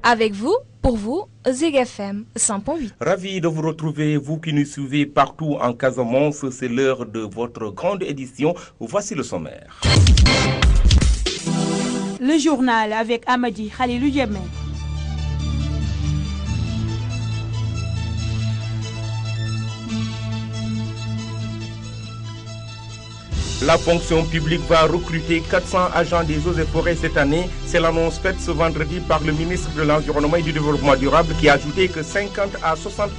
Avec vous, pour vous, Zig FM 100.8. Ravi de vous retrouver, vous qui nous suivez partout en Casamance. C'est l'heure de votre grande édition. Voici le sommaire. Le journal avec Amadi Khalilou Djemé. La fonction publique va recruter 400 agents des eaux et forêts cette année. C'est l'annonce faite ce vendredi par le ministre de l'Environnement et du Développement durable qui a ajouté que 50 à 60%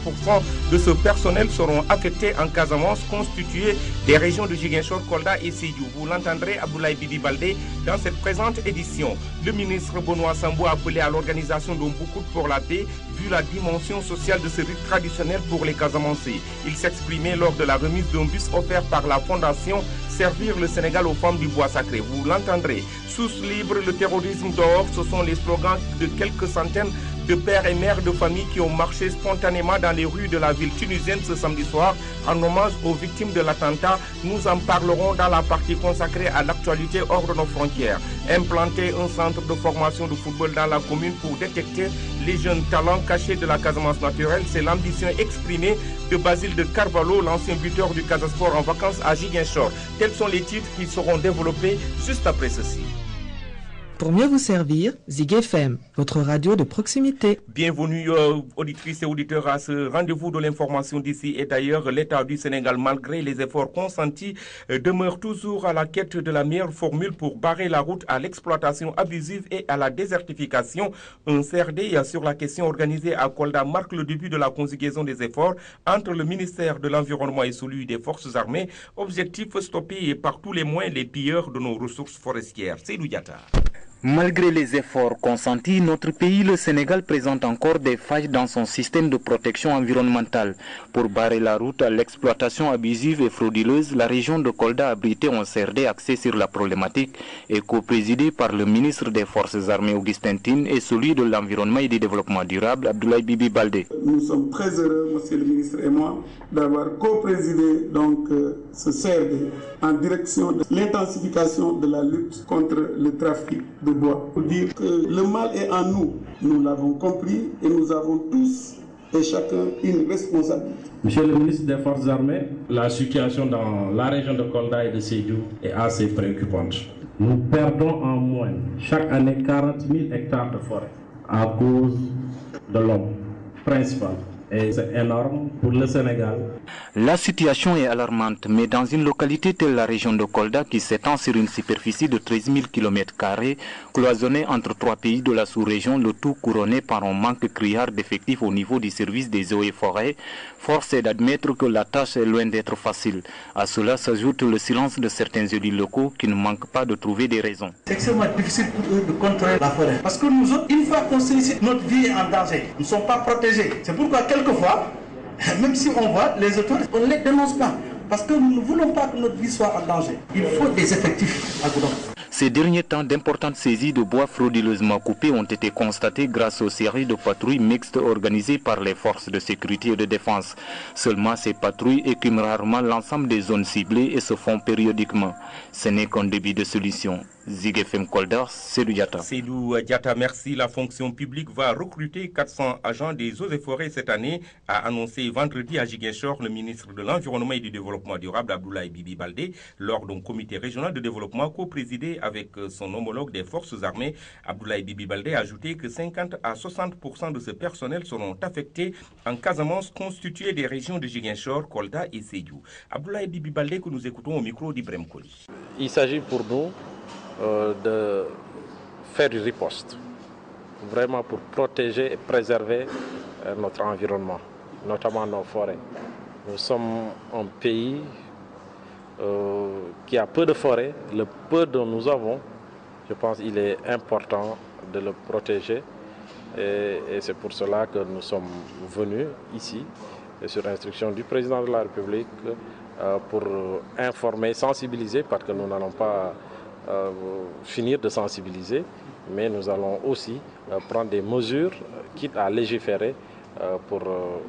de ce personnel seront affectés en Casamance, constitués des régions de Ziguinchor, Kolda et Sédhiou. Vous l'entendrez, Abdoulaye Bibi Baldé, dans cette présente édition. Le ministre Benoît Sambou a appelé à l'organisation d'un boucout pour la paix, vu la dimension sociale de ce rite traditionnel pour les Casamancés. Il s'exprimait lors de la remise d'un bus offert par la Fondation Servir le Sénégal aux femmes du bois sacré. Vous l'entendrez. Source libre, le terrorisme dehors, ce sont les slogans de quelques centaines de pères et mères de famille qui ont marché spontanément dans les rues de la ville tunisienne ce samedi soir en hommage aux victimes de l'attentat. Nous en parlerons dans la partie consacrée à l'actualité hors de nos frontières. Implanter un centre de formation de football dans la commune pour détecter les jeunes talents cachés de la Casamance naturelle, c'est l'ambition exprimée de Basile de Carvalho, l'ancien buteur du Casasport en vacances à Ziguinchor. Tels sont les titres qui seront développés juste après ceci. Pour mieux vous servir, Zig FM, votre radio de proximité. Bienvenue auditrices et auditeurs à ce rendez-vous de l'information d'ici et d'ailleurs. L'État du Sénégal, malgré les efforts consentis, demeure toujours à la quête de la meilleure formule pour barrer la route à l'exploitation abusive et à la désertification. Un CRD sur la question organisée à Kolda marque le début de la conjugaison des efforts entre le ministère de l'Environnement et celui des Forces armées. Objectif, stopper par tous les moyens les pilleurs de nos ressources forestières. C'est Diatta. Malgré les efforts consentis, notre pays, le Sénégal, présente encore des failles dans son système de protection environnementale. Pour barrer la route à l'exploitation abusive et frauduleuse, la région de Kolda a abrité un CRD axé sur la problématique et co-présidé par le ministre des Forces armées Augustin Tine et celui de l'Environnement et du Développement durable Abdoulaye Bibi Baldé. Nous sommes très heureux, monsieur le ministre et moi, d'avoir co-présidé donc ce CRD en direction de l'intensification de la lutte contre le trafic de bois. Pour dire que le mal est en nous, nous l'avons compris et nous avons tous et chacun une responsabilité. Monsieur le ministre des Forces armées, la situation dans la région de Kolda et de Sédhiou est assez préoccupante. Nous perdons en moyenne chaque année 40 000 hectares de forêt à cause de l'homme principal. Et c'est énorme pour le Sénégal. La situation est alarmante, mais dans une localité telle la région de Kolda qui s'étend sur une superficie de 13 000 km², cloisonnée entre trois pays de la sous-région, le tout couronné par un manque criard d'effectifs au niveau du service des eaux et forêts, force est d'admettre que la tâche est loin d'être facile. À cela s'ajoute le silence de certains élus locaux qui ne manquent pas de trouver des raisons. C'est extrêmement difficile pour eux de contrôler la forêt. Parce que nous autres, une fois qu'on sollicite, notre vie est en danger. Nous ne sommes pas protégés. C'est pourquoi quelquefois, même si on voit les autorités, on ne les dénonce pas. Parce que nous ne voulons pas que notre vie soit en danger. Il faut des effectifs à Goudomp. Ces derniers temps, d'importantes saisies de bois frauduleusement coupés ont été constatées grâce aux séries de patrouilles mixtes organisées par les forces de sécurité et de défense. Seulement, ces patrouilles écument rarement l'ensemble des zones ciblées et se font périodiquement. Ce n'est qu'un début de solution. Zig FM Kolda, Seydou Diatta. Seydou Diatta, merci. La fonction publique va recruter 400 agents des eaux et forêts cette année, a annoncé vendredi à Ziguinchor le ministre de l'Environnement et du Développement durable Abdoulaye Bibi Baldé lors d'un comité régional de développement co-présidé avec son homologue des Forces armées. Abdoulaye Bibi Baldé a ajouté que 50 à 60% de ce personnel seront affectés en Casamance, constituée des régions de Ziguinchor, Kolda et Sédhiou. Abdoulaye Bibi Baldé que nous écoutons au micro d'Ibrahim Koli. Il s'agit pour nous de faire une riposte, vraiment pour protéger et préserver notre environnement, notamment nos forêts. Nous sommes un pays qui a peu de forêts. Le peu dont nous avons, je pense qu'il est important de le protéger. Et c'est pour cela que nous sommes venus ici, sur instruction du président de la République, pour informer, sensibiliser, parce que nous n'allons pas finir de sensibiliser, mais nous allons aussi prendre des mesures, quitte à légiférer, pour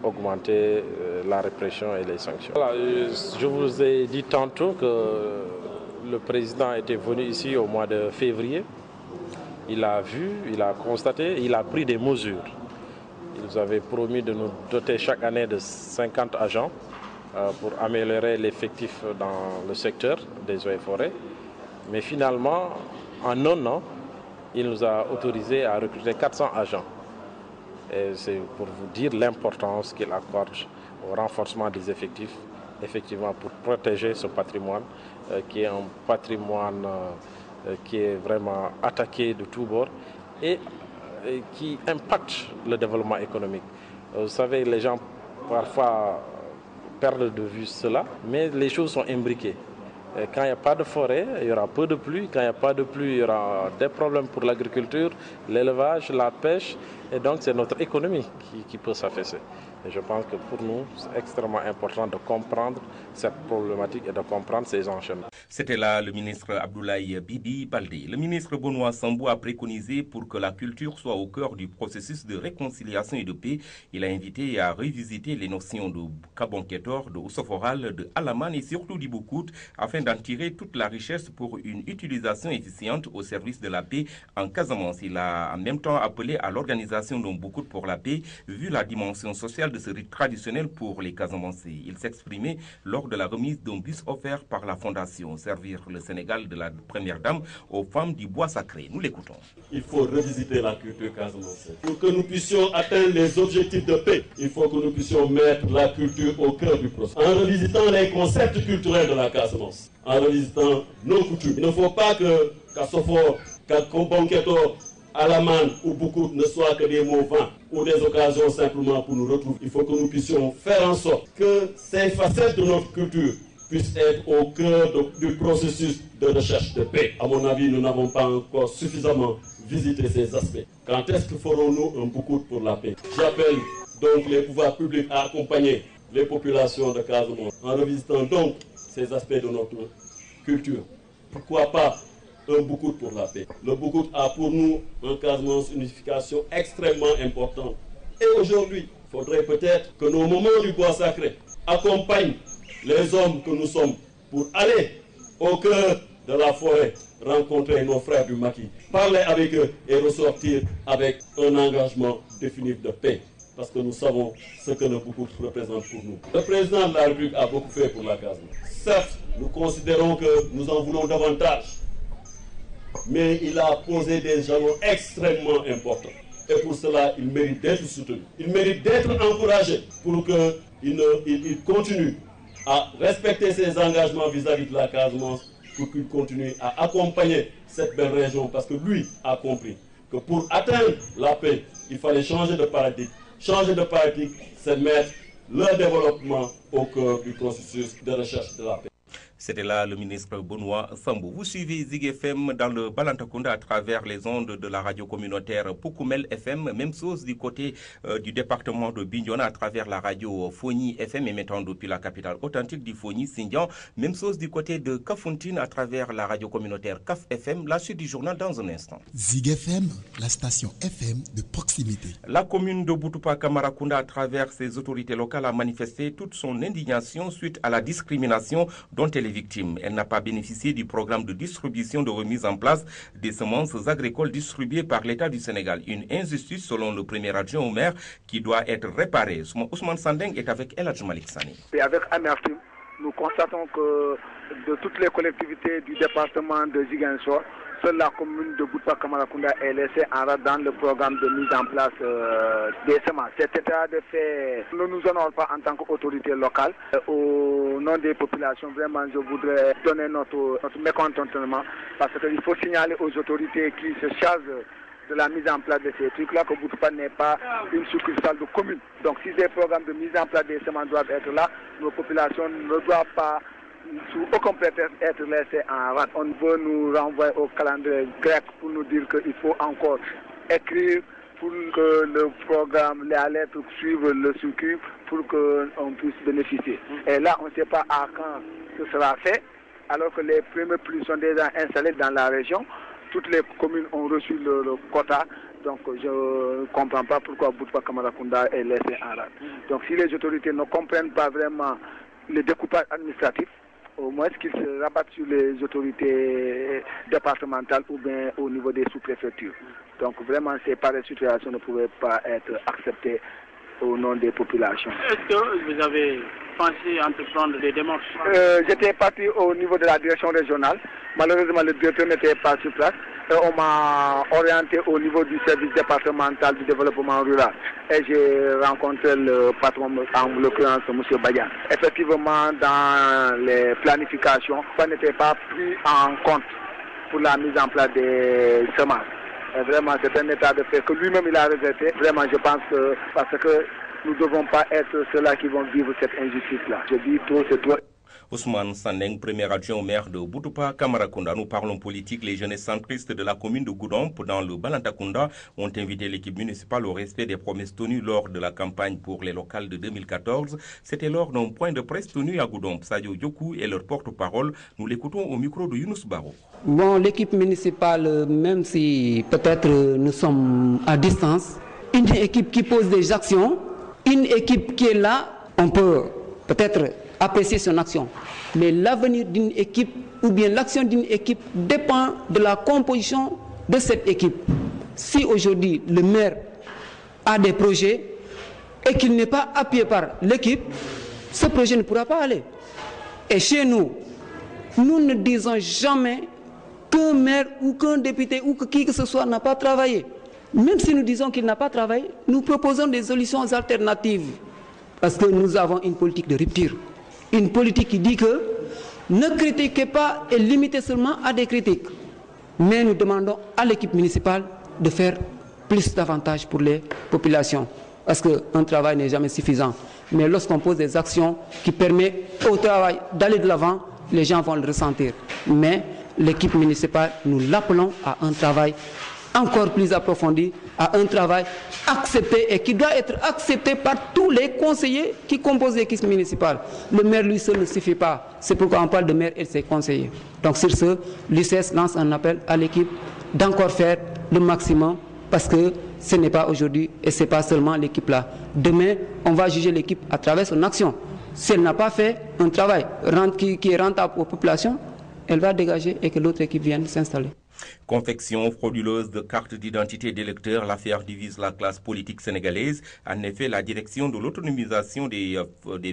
augmenter la répression et les sanctions. Voilà, je vous ai dit tantôt que le président était venu ici au mois de février Il a vu, il a constaté, il a pris des mesures. Il nous avait promis de nous doter chaque année de 50 agents pour améliorer l'effectif dans le secteur des eaux et forêts. Mais finalement, en un an, il nous a autorisé à recruter 400 agents. Et c'est pour vous dire l'importance qu'il accorde au renforcement des effectifs, effectivement pour protéger ce patrimoine, qui est un patrimoine qui est vraiment attaqué de tous bords et qui impacte le développement économique. Vous savez, les gens parfois perdent de vue cela, mais les choses sont imbriquées. Quand il n'y a pas de forêt, il y aura peu de pluie. Quand il n'y a pas de pluie, il y aura des problèmes pour l'agriculture, l'élevage, la pêche. Et donc, c'est notre économie qui peut s'affaisser. Et je pense que pour nous, c'est extrêmement important de comprendre cette problématique et de comprendre ces enchaînements. C'était là le ministre Abdoulaye Bibi Baldé. Le ministre Benoît Sambou a préconisé pour que la culture soit au cœur du processus de réconciliation et de paix. Il a invité à revisiter les notions de Kabonketor, de Ousoforal, de Alaman et surtout du Boukout afin d'en tirer toute la richesse pour une utilisation efficiente au service de la paix en Casamance. Il a en même temps appelé à l'organisation d'un Boukout pour la paix vu la dimension sociale de ce rite traditionnel pour les Casamancés. Il s'exprimait lors de la remise d'un bus offert par la Fondation Servir le Sénégal de la Première Dame aux femmes du bois sacré. Nous l'écoutons. Il faut revisiter la culture casamançaise. Pour que nous puissions atteindre les objectifs de paix, il faut que nous puissions mettre la culture au cœur du processus. En revisitant les concepts culturels de la Casamance, en revisitant nos coutumes. Il ne faut pas que Kassofor, Kabonketor, Alaman ou Boukout ne soient que des mots vains ou des occasions simplement pour nous retrouver. Il faut que nous puissions faire en sorte que ces facettes de notre culture puissent être au cœur du processus de recherche de paix. À mon avis, nous n'avons pas encore suffisamment visité ces aspects. Quand est-ce que ferons-nous un Boukout pour la paix? J'appelle donc les pouvoirs publics à accompagner les populations de Casamance en revisitant donc ces aspects de notre culture. Pourquoi pas un Boukout pour la paix? Le Boukout a pour nous en Casamance une unification extrêmement importante. Et aujourd'hui, il faudrait peut-être que nos moments du bois sacré accompagnent les hommes que nous sommes pour aller au cœur de la forêt, rencontrer nos frères du maquis, parler avec eux et ressortir avec un engagement définitif de paix. Parce que nous savons ce que le Boukout représente pour nous. Le président de la République a beaucoup fait pour la Casamance. Certes, nous considérons que nous en voulons davantage. Mais il a posé des jalons extrêmement importants. Et pour cela, il mérite d'être soutenu. Il mérite d'être encouragé pour qu'il continue à respecter ses engagements vis-à-vis de la Casamance, pour qu'il continue à accompagner cette belle région. Parce que lui a compris que pour atteindre la paix, il fallait changer de paradigme. Changer de paradigme, c'est mettre le développement au cœur du processus de recherche de la paix. C'était là le ministre Benoît Sambou. Vous suivez Zig FM dans le Balantacounda à travers les ondes de la radio communautaire Poukoumel FM. Même chose du côté du département de Bignona à travers la radio Fogny FM émettant depuis la capitale authentique du Fogny, Sindian. Même chose du côté de Kafountine à travers la radio communautaire Kaf FM. La suite du journal dans un instant. Zig FM, la station FM de proximité. La commune de Boutoupa Kamarakunda à travers ses autorités locales a manifesté toute son indignation suite à la discrimination dont elle est victime. Elle n'a pas bénéficié du programme de distribution de remise en place des semences agricoles distribuées par l'État du Sénégal. Une injustice selon le premier adjoint au maire qui doit être réparée. Ousmane Sandeng est avec El Hadj Malik Sani. Et avec amertume, nous constatons que de toutes les collectivités du département de Ziguinchor, seule la commune de Boutoupa Kamarakunda est laissée en rade dans le programme de mise en place des semences. Cet état de fait ne nous honore pas en tant qu'autorité locale. Au nom des populations, vraiment, je voudrais donner notre mécontentement parce qu'il faut signaler aux autorités qui se chargent de la mise en place de ces trucs-là que Boutoupa n'est pas une succursale de commune. Donc si des programmes de mise en place des semences doivent être là, nos populations ne doivent pas sous aucun prétexte être laissés en rade. On veut nous renvoyer au calendrier grec pour nous dire qu'il faut encore écrire pour que le programme, les lettres suivent le circuit pour qu'on puisse bénéficier. Et là, on ne sait pas à quand ce sera fait, alors que les premiers pluies sont déjà installés dans la région. Toutes les communes ont reçu le quota. Donc je ne comprends pas pourquoi Boutoupa Kamarakunda est laissé en rade. Donc si les autorités ne comprennent pas vraiment le découpage administratif, au moins qu'ils se rabattent sur les autorités départementales ou bien au niveau des sous-préfectures. Donc vraiment, ces pareilles situations ne pouvaient pas être acceptées au nom des populations. Est-ce que vous avez pensé entreprendre des démarches? J'étais parti au niveau de la direction régionale. Malheureusement, le directeur n'était pas sur place. On m'a orienté au niveau du service départemental du développement rural. Et j'ai rencontré le patron, en l'occurrence M. Bayan. Effectivement, dans les planifications, ça n'était pas pris en compte pour la mise en place des semences. Et vraiment, c'est un état de fait que lui-même il a regretté. Vraiment, je pense que parce que nous ne devons pas être ceux-là qui vont vivre cette injustice-là. Je dis trop, c'est trop. Ousmane Sandeng, premier adjoint au maire de Boutoupa, Kamarakunda. Nous parlons politique. Les jeunes centristes de la commune de Goudomp, dans le Balantakunda, ont invité l'équipe municipale au respect des promesses tenues lors de la campagne pour les locales de 2014. C'était lors d'un point de presse tenu à Goudomp. Sadio Yokou est leur porte-parole. Nous l'écoutons au micro de Younous Baro. Bon, l'équipe municipale, même si peut-être nous sommes à distance, une équipe qui pose des actions, une équipe qui est là, on peut peut-être apprécier son action. Mais l'avenir d'une équipe ou bien l'action d'une équipe dépend de la composition de cette équipe. Si aujourd'hui le maire a des projets et qu'il n'est pas appuyé par l'équipe, ce projet ne pourra pas aller. Et chez nous, nous ne disons jamais qu'un maire ou qu'un député ou que qui que ce soit n'a pas travaillé. Même si nous disons qu'il n'a pas travaillé, nous proposons des solutions alternatives. Parce que nous avons une politique de rupture. Une politique qui dit que ne critiquez pas et limitez seulement à des critiques. Mais nous demandons à l'équipe municipale de faire plus davantage pour les populations. Parce qu'un travail n'est jamais suffisant. Mais lorsqu'on pose des actions qui permettent au travail d'aller de l'avant, les gens vont le ressentir. Mais l'équipe municipale, nous l'appelons à un travail encore plus approfondi, à un travail accepté et qui doit être accepté par tous les conseillers qui composent l'équipe municipale. Le maire lui seul ne suffit pas. C'est pourquoi on parle de maire et de ses conseillers. Donc sur ce, l'UCS lance un appel à l'équipe d'encore faire le maximum parce que ce n'est pas aujourd'hui et ce n'est pas seulement l'équipe là. Demain, on va juger l'équipe à travers son action. Si elle n'a pas fait un travail qui est rentable aux populations, elle va dégager et que l'autre équipe vienne s'installer. Confection frauduleuse de cartes d'identité d'électeurs, l'affaire divise la classe politique sénégalaise. En effet, la direction de l'autonomisation des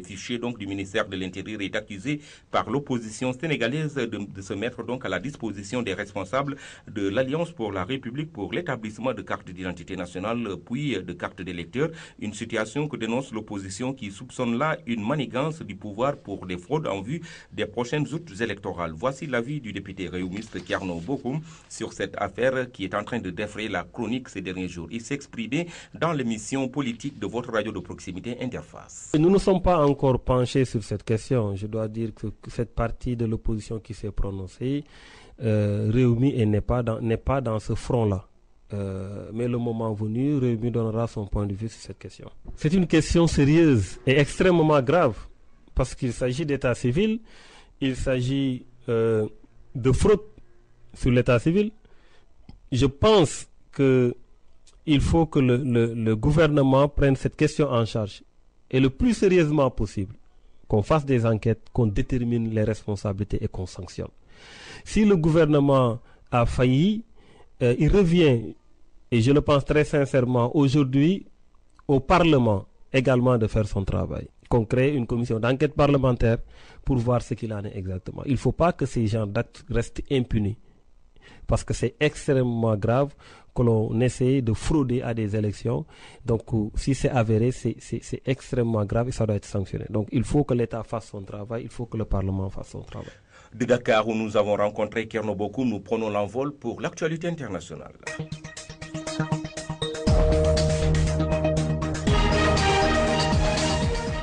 fichiers donc, du ministère de l'Intérieur est accusée par l'opposition sénégalaise de se mettre donc à la disposition des responsables de l'Alliance pour la République pour l'établissement de cartes d'identité nationale puis de cartes d'électeurs. Une situation que dénonce l'opposition qui soupçonne là une manigance du pouvoir pour des fraudes en vue des prochaines joutes électorales. Voici l'avis du député réumiste Kierno Bokoum sur cette affaire qui est en train de défrayer la chronique ces derniers jours. Il s'exprimait dans l'émission politique de votre radio de proximité Interface. Nous ne sommes pas encore penchés sur cette question. Je dois dire que cette partie de l'opposition qui s'est prononcée, Réumi n'est pas dans ce front-là. Mais le moment venu, Réumi donnera son point de vue sur cette question. C'est une question sérieuse et extrêmement grave parce qu'il s'agit d'état civil, il s'agit de fraude sur l'état civil. Je pense qu'il faut que le gouvernement prenne cette question en charge et le plus sérieusement possible, qu'on fasse des enquêtes, qu'on détermine les responsabilités et qu'on sanctionne. Si le gouvernement a failli, il revient, et je le pense très sincèrement, aujourd'hui au Parlement également de faire son travail. Qu'on crée une commission d'enquête parlementaire pour voir ce qu'il en est exactement. Il ne faut pas que ces genres d'actes restent impunis. Parce que c'est extrêmement grave que l'on essaie de frauder à des élections. Donc, si c'est avéré, c'est extrêmement grave et ça doit être sanctionné. Donc, il faut que l'État fasse son travail, il faut que le Parlement fasse son travail. De Dakar, où nous avons rencontré Kierno Bokoum, nous prenons l'envol pour l'actualité internationale.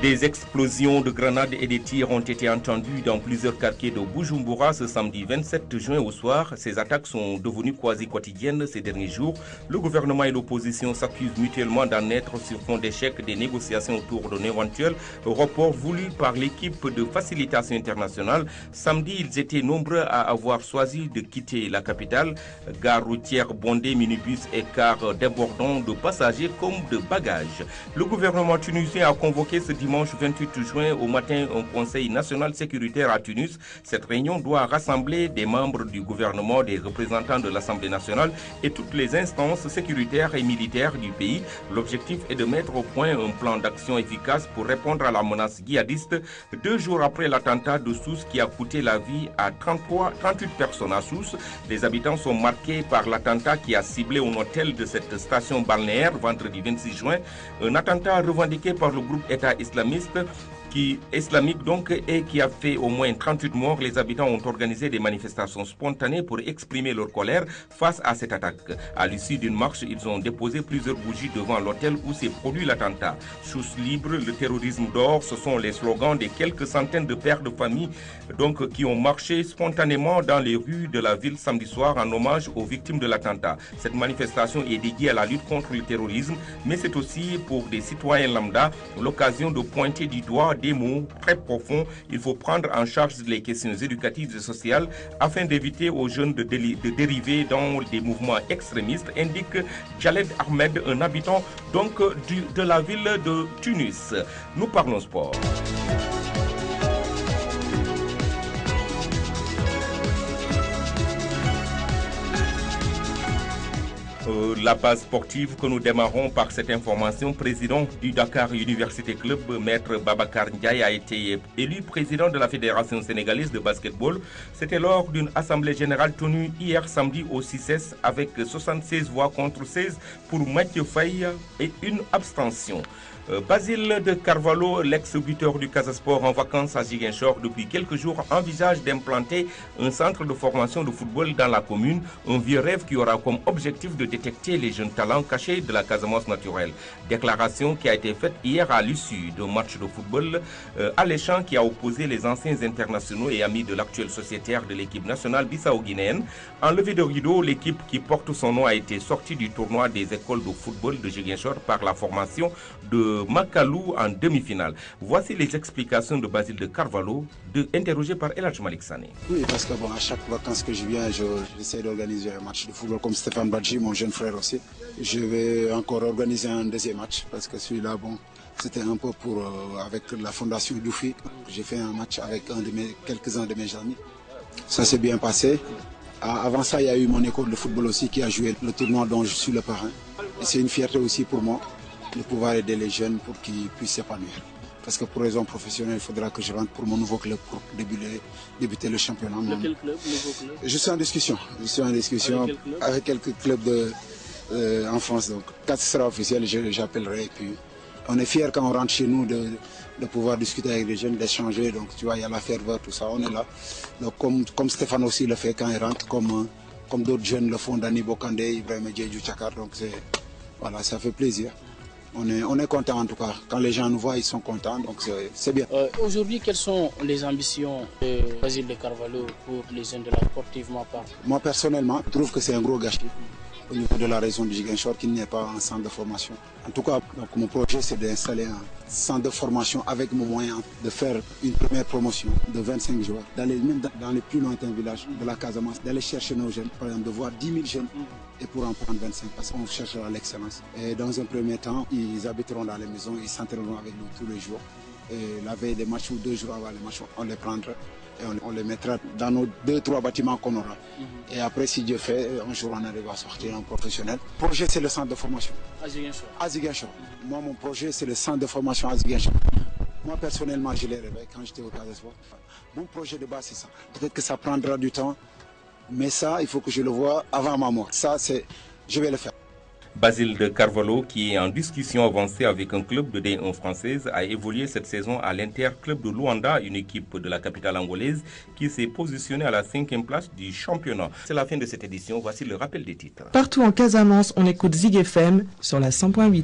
Des explosions de grenades et des tirs ont été entendus dans plusieurs quartiers de Bujumbura ce samedi 27 juin au soir. Ces attaques sont devenues quasi quotidiennes ces derniers jours. Le gouvernement et l'opposition s'accusent mutuellement d'en être sur fond d'échec des négociations autour d'un éventuel report voulu par l'équipe de facilitation internationale. Samedi, ils étaient nombreux à avoir choisi de quitter la capitale. Gare routière bondée, minibus et cars débordant de passagers comme de bagages. Le gouvernement tunisien a convoqué ce dimanche dimanche 28 juin au matin un conseil national sécuritaire à Tunis. Cette réunion doit rassembler des membres du gouvernement, des représentants de l'Assemblée nationale et toutes les instances sécuritaires et militaires du pays. L'objectif est de mettre au point un plan d'action efficace pour répondre à la menace djihadiste 2 jours après l'attentat de Sousse qui a coûté la vie à 38 personnes à Sousse. Les habitants sont marqués par l'attentat qui a ciblé un hôtel de cette station balnéaire vendredi 26 juin. Un attentat revendiqué par le groupe État islamique et qui a fait au moins 38 morts. Les habitants ont organisé des manifestations spontanées pour exprimer leur colère face à cette attaque. À l'issue d'une marche, ils ont déposé plusieurs bougies devant l'hôtel où s'est produit l'attentat. Sousse libre, le terrorisme dehors, ce sont les slogans des quelques centaines de pères de famille qui ont marché spontanément dans les rues de la ville samedi soir en hommage aux victimes de l'attentat. Cette manifestation est dédiée à la lutte contre le terrorisme, mais c'est aussi pour des citoyens lambda l'occasion de pointer du doigt des mots très profonds. Il faut prendre en charge les questions éducatives et sociales afin d'éviter aux jeunes de dériver dans des mouvements extrémistes, indique Jaled Ahmed, un habitant de la ville de Tunis. Nous parlons sport. La base sportive que nous démarrons par cette information, président du Dakar Université Club, Maître Babacar Ndiaye, a été élu président de la Fédération sénégalaise de basketball. C'était lors d'une assemblée générale tenue hier samedi au CICES avec 76 voix contre 16 pour Mathieu Faye et une abstention. Basile de Carvalho, l'ex-buteur du Casasport en vacances à Ziguinchor depuis quelques jours, envisage d'implanter un centre de formation de football dans la commune, un vieux rêve qui aura comme objectif de détecter les jeunes talents cachés de la Casamance naturelle. Déclaration qui a été faite hier à l'issue d'un match de football alléchant qui a opposé les anciens internationaux et amis de l'actuel sociétaire de l'équipe nationale bissau-guinéenne. En levée de rideau, l'équipe qui porte son nom a été sortie du tournoi des écoles de football de Ziguinchor par la formation de Makalou en demi-finale. Voici les explications de Basile de Carvalho, interrogé par El Hadj Malik Sané. Oui, parce que à chaque vacances que je viens, j'essaie d'organiser un match de football comme Stéphane Badji, mon jeune frère aussi. Je vais encore organiser un deuxième match parce que celui-là, c'était un peu avec la fondation Doufi. J'ai fait un match avec quelques-uns de mes amis. Ça s'est bien passé. Avant ça, il y a eu mon école de football aussi qui a joué le tournoi dont je suis le parrain. Et c'est une fierté aussi pour moi de pouvoir aider les jeunes pour qu'ils puissent s'épanouir. Parce que pour raison professionnelle, il faudra que je rentre pour mon nouveau club pour débuter le championnat. Quel club, nouveau club? Je suis en discussion. Avec quelques clubs en France. Donc, quand ce sera officiel, j'appellerai. Et puis, on est fiers quand on rentre chez nous de pouvoir discuter avec les jeunes, d'échanger. Donc, tu vois, il y a la ferveur, tout ça, on est là. Donc, comme Stéphane aussi le fait quand il rentre, comme d'autres jeunes le font, Dani Bokande, Ibrahim Djedjou Tchakar. Donc, voilà, ça fait plaisir. On est content en tout cas. Quand les gens nous voient, ils sont contents, donc c'est bien. Aujourd'hui, quelles sont les ambitions de Basile de Carvalho pour les jeunes de la sportivement part? Moi personnellement, je trouve que c'est un gros gâchis au niveau de la région de Ziguinchor qu'il n'y ait pas un centre de formation. En tout cas, donc, mon projet c'est d'installer un centre de formation avec mon moyen de faire une première promotion de 25 joueurs, d'aller même dans les plus lointains villages de la Casamance, d'aller chercher nos jeunes, par exemple de voir 10 000 jeunes et pour en prendre 25 parce qu'on cherchera l'excellence. Et dans un premier temps, ils habiteront dans les maisons, ils s'entraîneront avec nous tous les jours. Et la veille des matchs ou 2 jours avant les matchs, on les prendra et on les mettra dans nos 2-3 bâtiments qu'on aura. Et après, si Dieu fait, un jour on arrive à sortir un professionnel. Le projet, c'est le centre de formation. À Ziguinchor. Moi, mon projet, c'est le centre de formation à Ziguinchor. Moi, personnellement, je l'ai rêvé quand j'étais au Casasport. Mon projet de base, c'est ça. Peut-être que ça prendra du temps, mais ça, il faut que je le voie avant ma mort. Ça, je vais le faire. Basile de Carvalho, qui est en discussion avancée avec un club de D1 française, a évolué cette saison à l'Inter-Club de Luanda, une équipe de la capitale angolaise qui s'est positionnée à la 5e place du championnat. C'est la fin de cette édition. Voici le rappel des titres. Partout en Casamance, on écoute Zig FM sur la 100.8.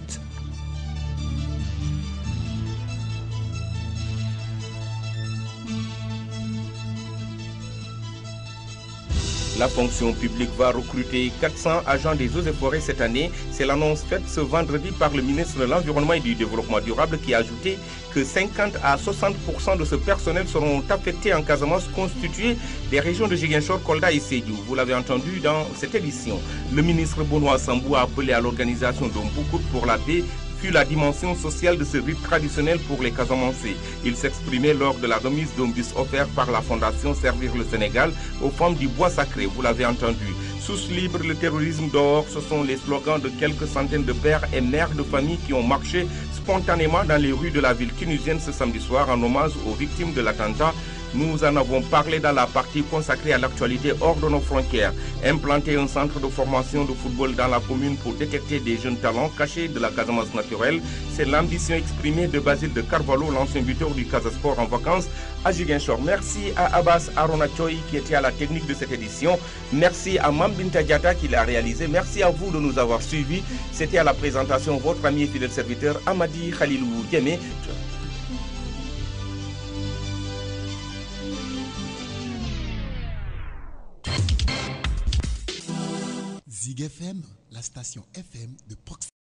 La fonction publique va recruter 400 agents des eaux et forêts cette année. C'est l'annonce faite ce vendredi par le ministre de l'Environnement et du Développement durable qui a ajouté que 50 à 60% de ce personnel seront affectés en Casamance, constitué des régions de Ziguinchor, Kolda et Sédhiou. Vous l'avez entendu dans cette édition. Le ministre Benoît Sambou a appelé à l'organisation d'un boucoute pour la paix fut la dimension sociale de ce rite traditionnel pour les Casamançais. Il s'exprimait lors de la remise d'un bus offert par la Fondation Servir le Sénégal aux femmes du bois sacré, vous l'avez entendu. Tous libres, le terrorisme dehors, ce sont les slogans de quelques centaines de pères et mères de famille qui ont marché spontanément dans les rues de la ville tunisienne ce samedi soir en hommage aux victimes de l'attentat. Nous en avons parlé dans la partie consacrée à l'actualité hors de nos frontières. Implanter un centre de formation de football dans la commune pour détecter des jeunes talents cachés de la Casamance naturelle, c'est l'ambition exprimée de Basile de Carvalho, l'ancien buteur du Casasport en vacances à Ziguinchor. Merci à Abbas Aronachoy qui était à la technique de cette édition. Merci à Mambinta Diata qui l'a réalisé. Merci à vous de nous avoir suivis. C'était à la présentation votre ami et fidèle serviteur Amadi Khalilou Diémé. Zig FM, la station FM de proximité.